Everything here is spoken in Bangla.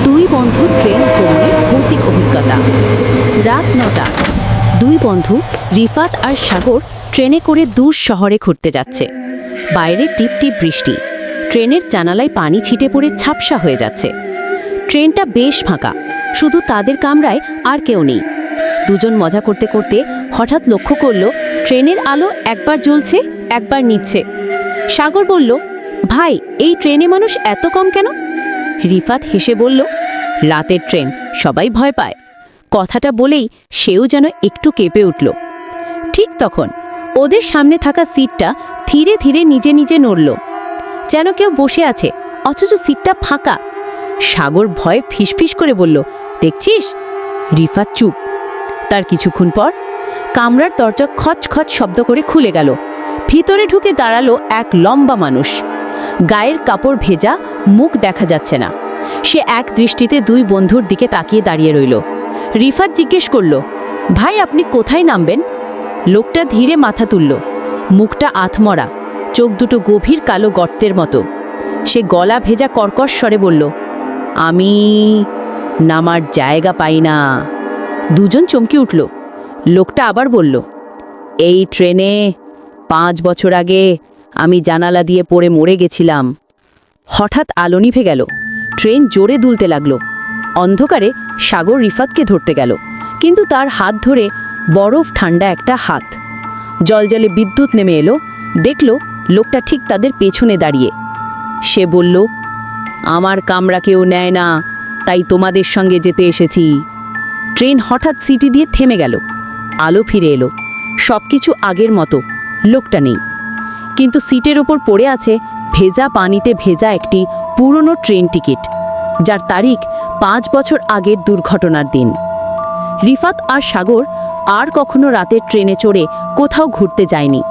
দুই বন্ধু ট্রেন ভ্রমণের ভৌতিক অভিজ্ঞতা। রাত ৯টা। দুই বন্ধু রিফাত আর সাগর ট্রেনে করে দূর শহরে ঘুরতে যাচ্ছে। বাইরে টিপ টিপ বৃষ্টি, ট্রেনের জানালায় পানি ছিটে পড়ে ঝাপসা হয়ে যাচ্ছে। ট্রেনটা বেশ ফাঁকা, শুধু তাদের কামরায় আর কেউ নেই। দুজন মজা করতে করতে হঠাৎ লক্ষ্য করল ট্রেনের আলো একবার জ্বলছে একবার নিভছে। সাগর বলল, ভাই, এই ট্রেনে মানুষ এত কম কেন? রিফাত হেসে বলল, রাতের ট্রেন, সবাই ভয় পায়। কথাটা বলেই সেও যেন একটু কেঁপে উঠল। ঠিক তখন ওদের সামনে থাকা সিটটা ধীরে ধীরে নিজে নিজে নড়ল, যেন কেউ বসে আছে, অথচ সিটটা ফাঁকা। সাগর ভয়ে ফিসফিস করে বলল, দেখছিস? রিফাত চুপ। তার কিছুক্ষণ পর কামরার দরজা খচ খচ শব্দ করে খুলে গেল। ভিতরে ঢুকে দাঁড়ালো এক লম্বা মানুষ। গায়ের কাপড় ভেজা, মুখ দেখা যাচ্ছে না। সে এক দৃষ্টিতে দুই বন্ধুর দিকে তাকিয়ে দাঁড়িয়ে রইল। রিফাত জিজ্ঞেস করল, ভাই, আপনি কোথায় নামবেন? লোকটা ধীরে মাথা তুলল, মুখটা আধমরা, চোখ দুটো গভীর কালো গর্তের মতো। সে গলা ভেজা কর্কশ স্বরে বলল, আমি নামার জায়গা পাই না। দুজন চমকে উঠল। লোকটা আবার বলল, এই ট্রেনে 5 বছর আগে আমি জানালা দিয়ে পড়ে মরে গেছিলাম। হঠাৎ আলো নিভে গেল, ট্রেন জোরে দুলতে লাগলো। অন্ধকারে সাগর রিফাতকে ধরতে গেল, কিন্তু তার হাত ধরে বরফ ঠান্ডা একটা হাত। জলজলে বিদ্যুৎ নেমে এলো। দেখল লোকটা ঠিক তাদের পেছনে দাঁড়িয়ে। সে বলল, আমার কামরা কেউ নেয় না, তাই তোমাদের সঙ্গে যেতে এসেছি। ট্রেন হঠাৎ সিটি দিয়ে থেমে গেল। আলো ফিরে এলো, সবকিছু আগের মতো। লোকটা নেই, কিন্তু সিটের ওপর পড়ে আছে ভেজা পানিতে ভেজা একটি পুরনো ট্রেন টিকিট, যার তারিখ 5 বছর আগের দুর্ঘটনার দিন। রিফাত আর সাগর আর কখনো রাতের ট্রেনে চড়ে কোথাও ঘুরতে যায়নি।